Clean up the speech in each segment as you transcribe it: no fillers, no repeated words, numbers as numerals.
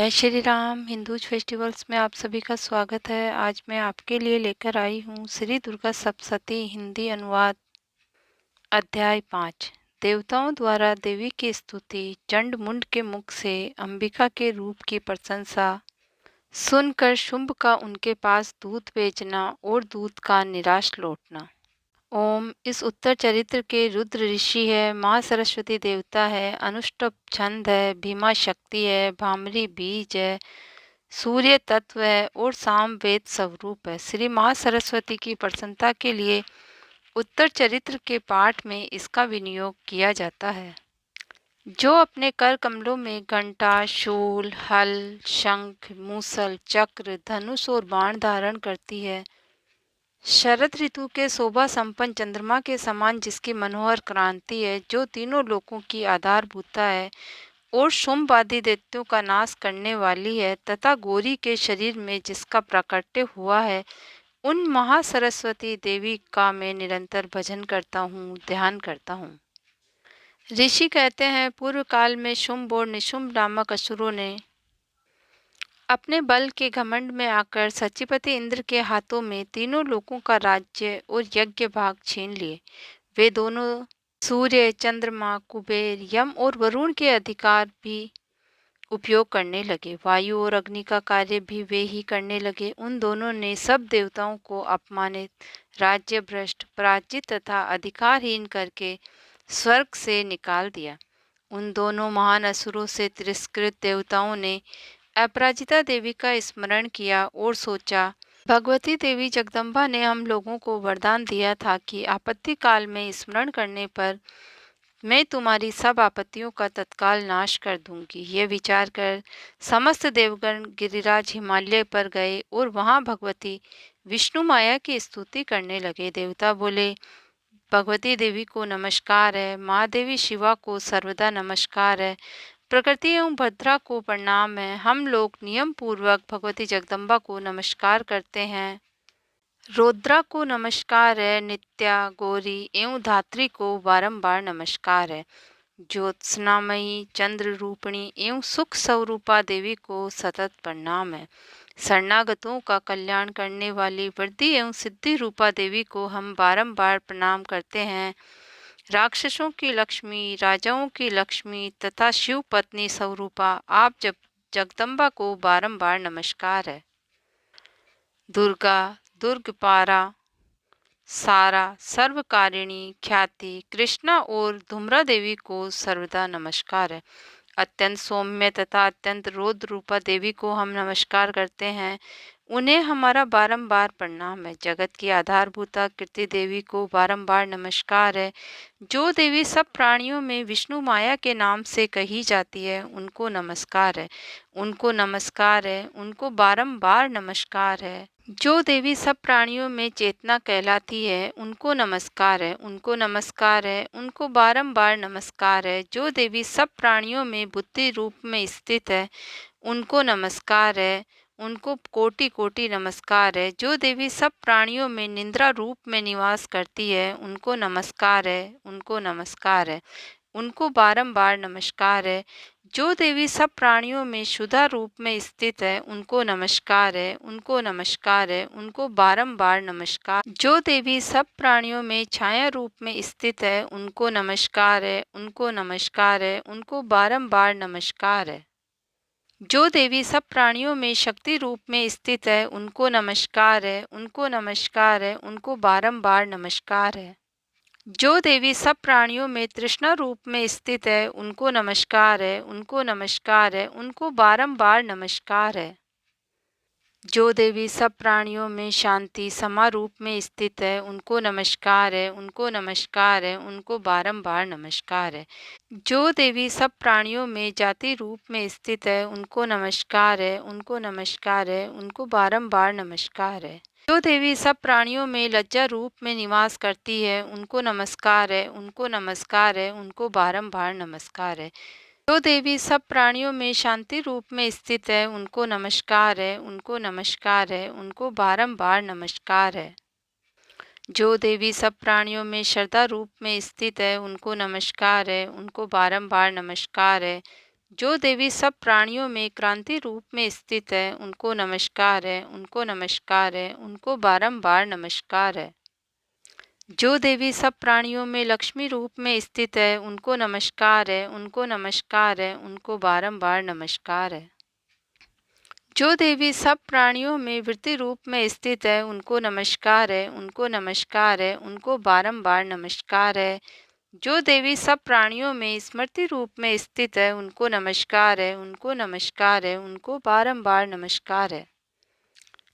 जय Shri Ram. Hindus festivals में आप सभी का स्वागत है। आज मैं आपके लिए लेकर आई हूँ श्री दुर्गा सप्तशती हिंदी अनुवाद अध्याय 5। देवताओं द्वारा देवी की स्तुति। चंड मुंड के मुख से अंबिका के रूप की प्रशंसा सुनकर शुंभ का उनके पास दूत भेजना और दूत का निराश लौटना। ओम। इस उत्तर चरित्र के रुद्र ऋषि है, माँ सरस्वती देवता है, अनुष्टुप छंद है, भीमा शक्ति है, भामरी बीज है, सूर्य तत्व है और साम वेद स्वरूप है। श्री माँ सरस्वती की प्रसन्नता के लिए उत्तर चरित्र के पाठ में इसका विनियोग किया जाता है। जो अपने कर कमलों में घंटा, शूल, हल, शंख, मूसल, चक्र, धनुष और बाण धारण करती है, शरद ऋतु के शोभा संपन्न चंद्रमा के समान जिसकी मनोहर क्रांति है, जो तीनों लोकों की आधारभूता है और शुंभ आदि दैत्यों का नाश करने वाली है, तथा गौरी के शरीर में जिसका प्राकट्य हुआ है, उन महासरस्वती देवी का मैं निरंतर भजन करता हूँ, ध्यान करता हूँ। ऋषि कहते हैं, पूर्व काल में शुंभ और निशुंभ नामक असुरों ने अपने बल के घमंड में आकर सचिपति इंद्र के हाथों में तीनों लोकों का राज्य और यज्ञ भाग छीन लिए। वे दोनों सूर्य, चंद्रमा, कुबेर, यम और वरुण के अधिकार भी उपयोग करने लगे। वायु और अग्नि का कार्य भी वे ही करने लगे। उन दोनों ने सब देवताओं को अपमानित, राज्य भ्रष्ट, पराजित तथा अधिकारहीन करके स्वर्ग से निकाल दिया। उन दोनों महान असुरों से तिरस्कृत देवताओं ने अपराजिता देवी का स्मरण किया और सोचा, भगवती देवी जगदम्बा ने हम लोगों को वरदान दिया था कि आपत्ति काल में स्मरण करने पर मैं तुम्हारी सब आपत्तियों का तत्काल नाश कर दूंगी। ये विचार कर समस्त देवगण गिरिराज हिमालय पर गए और वहां भगवती विष्णु माया की स्तुति करने लगे। देवता बोले, भगवती देवी को नमस्कार है, महादेवी शिवा को सर्वदा नमस्कार है, प्रकृति एवं भद्रा को प्रणाम है। हम लोग नियम पूर्वक भगवती जगदम्बा को नमस्कार करते हैं। रौद्रा को नमस्कार है, नित्या, गौरी एवं धात्री को बारंबार नमस्कार है। ज्योत्सनामयी, चंद्र रूपिणी एवं सुख स्वरूपा देवी को सतत प्रणाम है। शरणागतों का कल्याण करने वाली वृद्धि एवं सिद्धि रूपा देवी को हम बारंबार प्रणाम करते हैं। राक्षसों की लक्ष्मी, राजाओं की लक्ष्मी तथा शिव पत्नी स्वरूपा आप जगदम्बा को बारंबार नमस्कार है। दुर्गा, दुर्गपारा, सारा, सर्वकारिणी, ख्याति, कृष्णा और धूम्रा देवी को सर्वदा नमस्कार है। अत्यंत सौम्य तथा अत्यंत रौद्र रूपा देवी को हम नमस्कार करते हैं। उन्हें हमारा बारंबार प्रणाम है। जगत की आधारभूता कीर्ति देवी को बारंबार नमस्कार है। जो देवी सब प्राणियों में विष्णु माया के नाम से कही जाती है, उनको नमस्कार है, उनको नमस्कार है, उनको बारंबार नमस्कार है। जो देवी सब प्राणियों में चेतना कहलाती है, उनको नमस्कार है, उनको नमस्कार है, उनको बारंबार नमस्कार है। जो देवी सब प्राणियों में बुद्धि रूप में स्थित है, उनको नमस्कार है, उनको कोटि कोटि नमस्कार है। जो देवी सब प्राणियों में निंद्रा रूप में निवास करती है, उनको नमस्कार है, उनको नमस्कार है, उनको बारंबार नमस्कार है। जो देवी सब प्राणियों में शुद्धा रूप में स्थित है, उनको नमस्कार है, उनको नमस्कार है, उनको बारंबार नमस्कार। जो देवी सब प्राणियों में छाया रूप में स्थित है, उनको नमस्कार है, उनको नमस्कार है, उनको बारंबार नमस्कार है। जो देवी सब प्राणियों में शक्ति रूप में स्थित है, उनको नमस्कार है, उनको नमस्कार है, उनको बारंबार नमस्कार है। जो देवी सब प्राणियों में तृष्णा रूप में स्थित है, उनको नमस्कार है, उनको नमस्कार है, उनको बारंबार नमस्कार है। जो देवी सब प्राणियों में शांति समा रूप में स्थित है, उनको नमस्कार है, उनको नमस्कार है, उनको बारंबार नमस्कार है। जो देवी सब प्राणियों में जाति रूप में स्थित है, उनको नमस्कार है, उनको नमस्कार है, उनको बारंबार नमस्कार है। जो देवी सब प्राणियों में लज्जा रूप में निवास करती है, उनको नमस्कार है, उनको नमस्कार है, उनको बारंबार नमस्कार है। जो देवी सब प्राणियों में शांति रूप में स्थित है, उनको नमस्कार है, उनको नमस्कार है, उनको बारंबार नमस्कार है। जो देवी सब प्राणियों में श्रद्धा रूप में स्थित है, उनको नमस्कार है, उनको बारंबार नमस्कार है। जो देवी सब प्राणियों में क्रांति रूप में स्थित है, उनको नमस्कार है, उनको नमस्कार है, उनको बारंबार नमस्कार है। जो देवी सब प्राणियों में लक्ष्मी रूप में स्थित है, उनको नमस्कार है, उनको नमस्कार है, उनको बारंबार नमस्कार है। जो देवी सब प्राणियों में वृत्ति रूप में स्थित है, उनको नमस्कार है, उनको नमस्कार है, उनको बारंबार नमस्कार है। जो देवी सब प्राणियों में स्मृति रूप में स्थित है, उनको नमस्कार है, उनको नमस्कार है, उनको बारंबार नमस्कार है।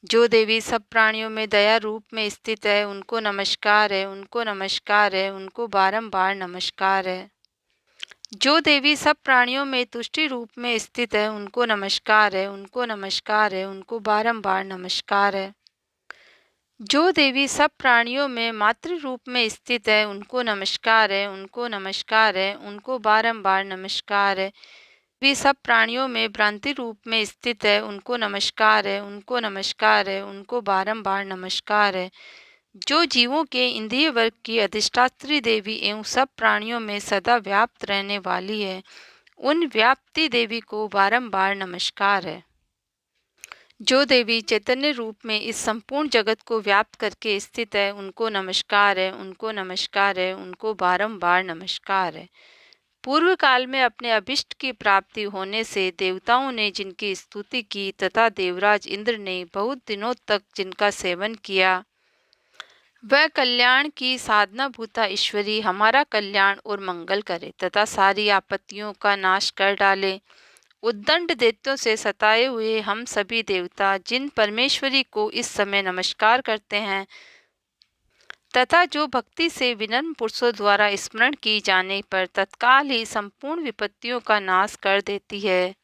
जो देवी सब प्राणियों में दया रूप में स्थित है, उनको नमस्कार है, उनको नमस्कार है, उनको बारंबार नमस्कार है। जो देवी सब प्राणियों में तुष्टि रूप में स्थित है, उनको नमस्कार है, उनको नमस्कार है, उनको बारंबार नमस्कार है। जो देवी सब प्राणियों में मातृ रूप में स्थित है, उनको नमस्कार है, उनको नमस्कार है, उनको बारंबार नमस्कार है। वे सब प्राणियों में भ्रांति रूप में स्थित है, उनको नमस्कार है, उनको नमस्कार है, उनको बारंबार नमस्कार है। जो जीवों के इंद्रिय वर्ग की अधिष्ठात्री देवी एवं सब प्राणियों में सदा व्याप्त रहने वाली है, उन व्याप्ति देवी को बारंबार नमस्कार है। जो देवी चैतन्य रूप में इस संपूर्ण जगत को व्याप्त करके स्थित है, उनको नमस्कार है, उनको नमस्कार है, उनको बारंबार नमस्कार है। पूर्व काल में अपने अभिष्ट की प्राप्ति होने से देवताओं ने जिनकी स्तुति की तथा देवराज इंद्र ने बहुत दिनों तक जिनका सेवन किया, वह कल्याण की साधना भूता ईश्वरी हमारा कल्याण और मंगल करे तथा सारी आपत्तियों का नाश कर डाले। उद्दंड दैत्यों से सताए हुए हम सभी देवता जिन परमेश्वरी को इस समय नमस्कार करते हैं तथा जो भक्ति से विनम्र पुरुषों द्वारा स्मरण की जाने पर तत्काल ही संपूर्ण विपत्तियों का नाश कर देती है,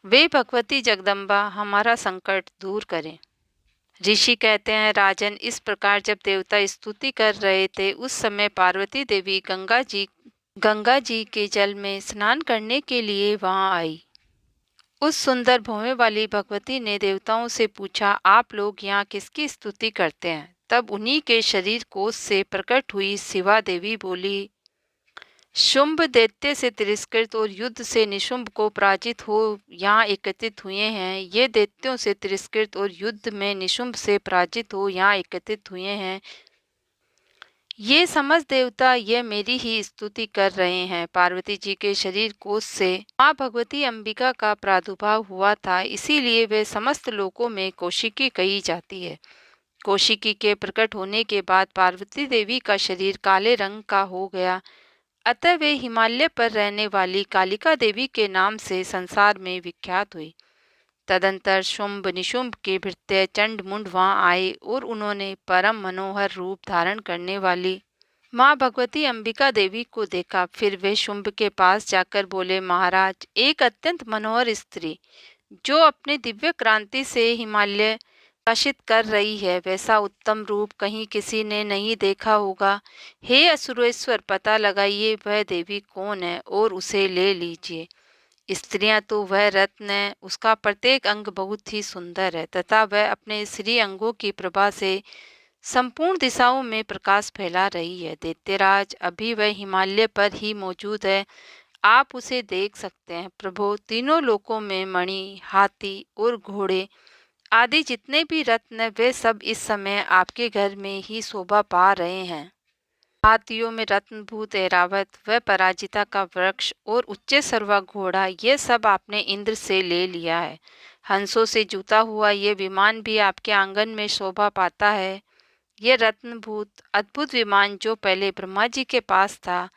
वे भगवती जगदम्बा हमारा संकट दूर करें। ऋषि कहते हैं, राजन, इस प्रकार जब देवता स्तुति कर रहे थे उस समय पार्वती देवी गंगा जी के जल में स्नान करने के लिए वहां आई। उस सुंदर भौवें वाली भगवती ने देवताओं से पूछा, आप लोग यहाँ किसकी स्तुति करते हैं? तब उन्हीं के शरीर कोश से प्रकट हुई शिवा देवी बोली, शुंभ दैत्य से तिरस्कृत और युद्ध से निशुंभ को पराजित हो यहाँ एकत्रित हुए हैं। ये दैत्यों से तिरस्कृत और युद्ध में निशुंभ से पराजित हो यहाँ एकत्रित हुए हैं। ये समस्त देवता ये मेरी ही स्तुति कर रहे हैं। पार्वती जी के शरीर कोश से माँ भगवती अंबिका का प्रादुर्भाव हुआ था, इसीलिए वे समस्त लोकों में कौशिकी कही जाती है। कौशिकी के प्रकट होने के बाद पार्वती देवी का शरीर काले रंग का हो गया, अतः वे हिमालय पर रहने वाली कालिका देवी के नाम से संसार में विख्यात हुई। तदंतर शुंभ निशुंभ के भृत्य चंड मुंड वहां आए और उन्होंने परम मनोहर रूप धारण करने वाली माँ भगवती अंबिका देवी को देखा। फिर वे शुंभ के पास जाकर बोले, महाराज, एक अत्यंत मनोहर स्त्री जो अपने दिव्य क्रांति से हिमालय प्रकाशित कर रही है, वैसा उत्तम रूप कहीं किसी ने नहीं देखा होगा। हे असुरेश्वर, पता लगाइए वह देवी कौन है और उसे ले लीजिए। स्त्रियां तो वह रत्न है, उसका प्रत्येक अंग बहुत ही सुंदर है तथा वह अपने श्री अंगों की प्रभा से संपूर्ण दिशाओं में प्रकाश फैला रही है। दैत्यराज, अभी वह हिमालय पर ही मौजूद है, आप उसे देख सकते हैं। प्रभु, तीनों लोकों में मणि, हाथी और घोड़े आदि जितने भी रत्न वे सब इस समय आपके घर में ही शोभा पा रहे हैं। हाथियों में रत्नभूत ऐरावत, वह पराजिता का वृक्ष और उच्च सर्वा घोड़ा, ये सब आपने इंद्र से ले लिया है। हंसों से जुता हुआ ये विमान भी आपके आंगन में शोभा पाता है। ये रत्नभूत अद्भुत विमान जो पहले ब्रह्मा जी के पास था,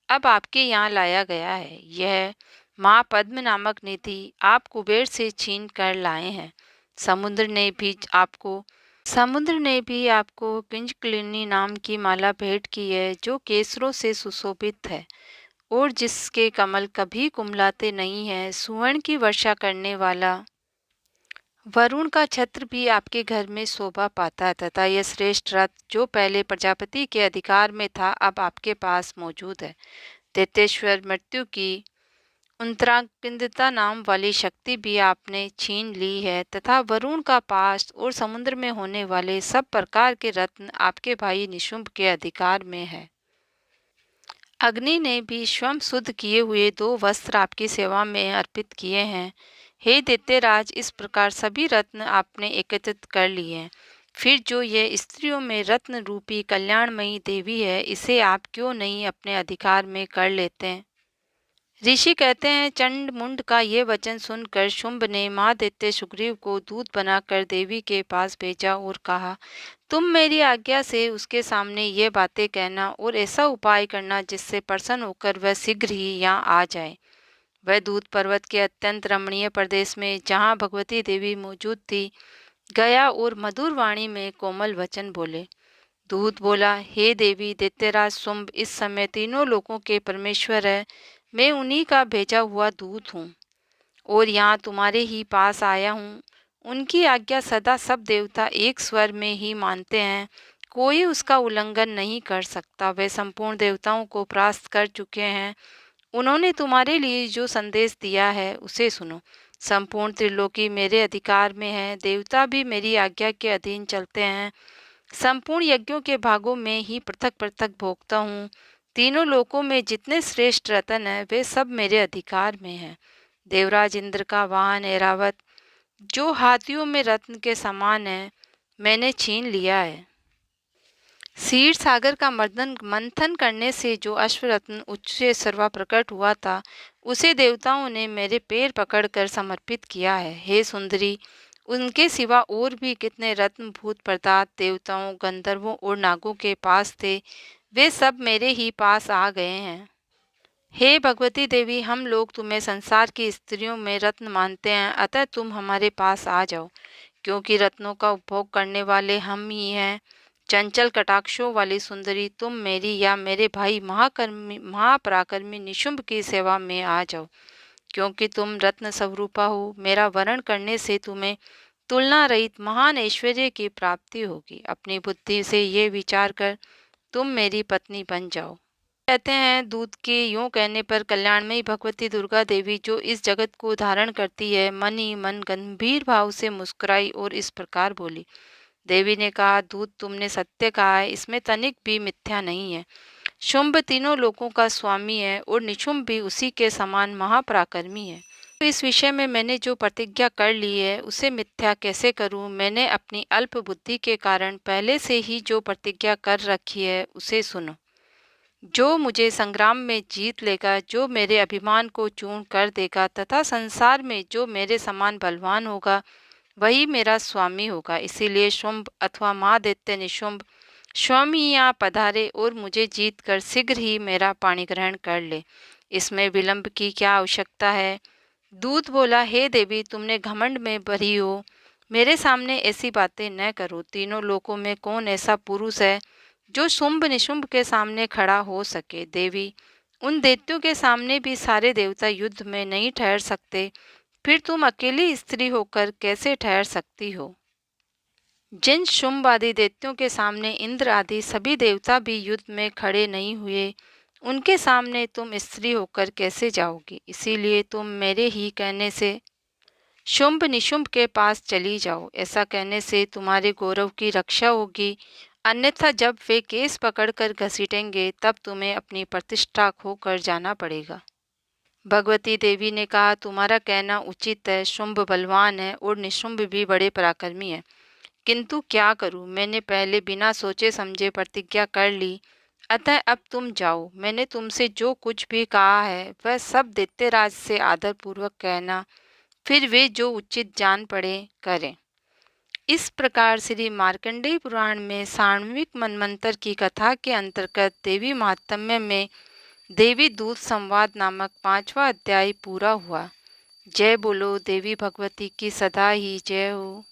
अब आपके यहाँ लाया गया है। यह माँ पद्म नामक निधि आप कुबेर से छीन कर लाए हैं। समुद्र ने भी आपको किंजकलिनी नाम की माला भेंट की है, जो केसरों से सुशोभित है और जिसके कमल कभी कुमलाते नहीं है। सुवर्ण की वर्षा करने वाला वरुण का छत्र भी आपके घर में शोभा पाता है तथा यह श्रेष्ठ रथ जो पहले प्रजापति के अधिकार में था, अब आपके पास मौजूद है। दैत्येश्वर मृत्यु की उत्तराखंडता नाम वाली शक्ति भी आपने छीन ली है तथा वरुण का पाश और समुद्र में होने वाले सब प्रकार के रत्न आपके भाई निशुंभ के अधिकार में है। अग्नि ने भी स्वयं शुद्ध किए हुए 2 वस्त्र आपकी सेवा में अर्पित किए हैं। हे दैत्यराज, इस प्रकार सभी रत्न आपने एकत्रित कर लिए हैं। फिर जो ये स्त्रियों में रत्न रूपी कल्याणमयी देवी है, इसे आप क्यों नहीं अपने अधिकार में कर लेते हैं? ऋषि कहते हैं, चंड मुंड का ये वचन सुनकर शुंभ ने महादैत्य सुग्रीव को दूत बनाकर देवी के पास भेजा और कहा, तुम मेरी आज्ञा से उसके सामने ये बातें कहना और ऐसा उपाय करना जिससे प्रसन्न होकर वह शीघ्र ही यहाँ आ जाए। वह दूत पर्वत के अत्यंत रमणीय प्रदेश में, जहाँ भगवती देवी मौजूद थी, गया और मधुर वाणी में कोमल वचन बोले। दूत बोला, हे देवी, दैत्यराज शुंभ इस समय तीनों लोकों के परमेश्वर है। मैं उन्हीं का भेजा हुआ दूत हूँ और यहाँ तुम्हारे ही पास आया हूँ। उनकी आज्ञा सदा सब देवता एक स्वर में ही मानते हैं, कोई उसका उल्लंघन नहीं कर सकता। वे संपूर्ण देवताओं को परास्त कर चुके हैं। उन्होंने तुम्हारे लिए जो संदेश दिया है उसे सुनो। संपूर्ण त्रिलोकी मेरे अधिकार में है, देवता भी मेरी आज्ञा के अधीन चलते हैं। संपूर्ण यज्ञों के भागों में ही पृथक पृथक भोगता हूँ। तीनों लोकों में जितने श्रेष्ठ रतन हैं, वे सब मेरे अधिकार में हैं। देवराज इंद्र का वाहन ऐरावत, जो हाथियों में रत्न के समान है, मैंने छीन लिया है। क्षीर सागर का मंथन करने से जो अश्वरत्न उच्च से सर्वा प्रकट हुआ था, उसे देवताओं ने मेरे पैर पकड़कर समर्पित किया है। हे सुंदरी, उनके सिवा और भी कितने रत्न भूत पदार्थ देवताओं, गंधर्वों और नागों के पास थे, वे सब मेरे ही पास आ गए हैं। हे भगवती देवी, हम लोग तुम्हें संसार की स्त्रियों में रत्न मानते हैं, अतः तुम हमारे पास आ जाओ, क्योंकि रत्नों का उपभोग करने वाले हम ही हैं। चंचल कटाक्षों वाली सुंदरी, तुम मेरी या मेरे भाई महापराक्रमी निशुंभ की सेवा में आ जाओ, क्योंकि तुम रत्न स्वरूपा हो। मेरा वर्ण करने से तुम्हें तुलना रहित महान ऐश्वर्य की प्राप्ति होगी। अपनी बुद्धि से ये विचार कर तुम मेरी पत्नी बन जाओ। कहते हैं, दूत के यूं कहने पर कल्याणमयी भगवती दुर्गा देवी, जो इस जगत को धारण करती है, मन ही मन गंभीर भाव से मुस्कुराई और इस प्रकार बोली। देवी ने कहा, दूत, तुमने सत्य कहा है, इसमें तनिक भी मिथ्या नहीं है। शुंभ तीनों लोकों का स्वामी है और निशुंभ भी उसी के समान महापराक्रमी है। तो इस विषय में मैंने जो प्रतिज्ञा कर ली है, उसे मिथ्या कैसे करूं? मैंने अपनी अल्प बुद्धि के कारण पहले से ही जो प्रतिज्ञा कर रखी है, उसे सुनो। जो मुझे संग्राम में जीत लेगा, जो मेरे अभिमान को चूर्ण कर देगा तथा संसार में जो मेरे समान बलवान होगा, वही मेरा स्वामी होगा। इसीलिए शुंभ अथवा महादैत्य निशुंभ स्वयं ही यहाँ पधारे और मुझे जीत कर शीघ्र ही मेरा पाणी ग्रहण कर ले। इसमें विलंब की क्या आवश्यकता है? दूत बोला, हे देवी, तुमने घमंड में भरी हो, मेरे सामने ऐसी बातें न करो। तीनों लोकों में कौन ऐसा पुरुष है जो शुंभ निशुंभ के सामने खड़ा हो सके? देवी, उन दैत्यों के सामने भी सारे देवता युद्ध में नहीं ठहर सकते, फिर तुम अकेली स्त्री होकर कैसे ठहर सकती हो? जिन शुंभ आदि दैत्यों के सामने इंद्र आदि सभी देवता भी युद्ध में खड़े नहीं हुए, उनके सामने तुम स्त्री होकर कैसे जाओगी? इसीलिए तुम मेरे ही कहने से शुंभ निशुंभ के पास चली जाओ। ऐसा कहने से तुम्हारे गौरव की रक्षा होगी, अन्यथा जब वे केस पकड़कर घसीटेंगे, तब तुम्हें अपनी प्रतिष्ठा खोकर जाना पड़ेगा। भगवती देवी ने कहा, तुम्हारा कहना उचित है। शुंभ बलवान है और निशुंभ भी बड़े पराक्रमी है, किंतु क्या करूं? मैंने पहले बिना सोचे समझे प्रतिज्ञा कर ली, अतः अब तुम जाओ। मैंने तुमसे जो कुछ भी कहा है, वह सब दैत्यराज से आदरपूर्वक कहना, फिर वे जो उचित जान पड़े करें। इस प्रकार श्री मार्कंडेय पुराण में साण्विक मनमंत्र की कथा के अंतर्गत देवी महात्म्य में देवी दूत संवाद नामक 5वां अध्याय पूरा हुआ। जय बोलो देवी भगवती की सदा ही जय हो।